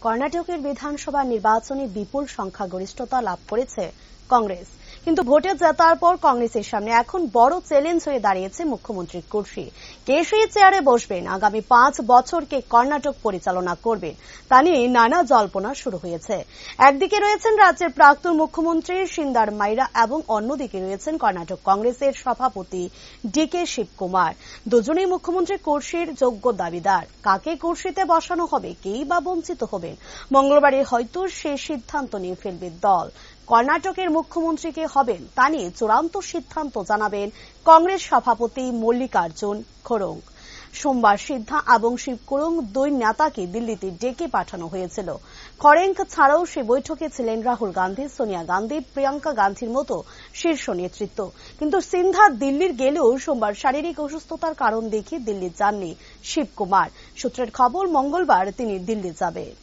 কর্ণাটকের বিধানসভা নির্বাচনে বিপুল সংখ্যাগরিষ্ঠতা লাভ করেছে কংগ্রেস, কিন্তু ভোটে জেতার পর কংগ্রেসের সামনে এখন বড় চ্যালেঞ্জ হয়ে দাঁড়িয়েছে মুখ্যমন্ত্রীর কুর্সি। কে সেই চেয়ারে বসবেন, আগামী 5 বছর কে কর্ণাটক পরিচালনা করবেন, তা নিয়ে নানা জল্পনা শুরু হয়েছে। একদিকে রয়েছেন রাজ্যের প্রাক্তন মুখ্যমন্ত্রী সিন্দার মাইরা এবং অন্যদিকে রয়েছেন কর্ণাটক কংগ্রেসের সভাপতি ডিকে শিবকুমার। দুজনেই মুখ্যমন্ত্রী কুর্সির যোগ্য দাবিদার। কাকে কুর্সিতে বসানো হবে, কেই বা বঞ্চিত হবেন, মঙ্গলবারে হয়তো সে সিদ্ধান্ত নিয়ে ফেলবে দল। কর্ণাটকের মুখ্যমন্ত্রী কে হবেন তা নিয়ে চূড়ান্ত সিদ্ধান্ত জানাবেন কংগ্রেস সভাপতি মল্লিকার্জুন খড়গ। সোমবার সিদ্ধা এবং শিবকুমার দুই নেতাকে দিল্লিতে ডেকে পাঠানো হয়েছিল। খড়গ ছাড়াও সে বৈঠকে ছিলেন রাহুল গান্ধী, সোনিয়া গান্ধী, প্রিয়াঙ্কা গান্ধীর মতো শীর্ষ নেতৃত্ব। কিন্তু সিন্ধা দিল্লির গেলেও সোমবার শারীরিক অসুস্থতার কারণ দেখিয়ে দিল্লি যাননি শিবকুমার। সূত্রের খবর, মঙ্গলবার তিনি দিল্লি যাবেন।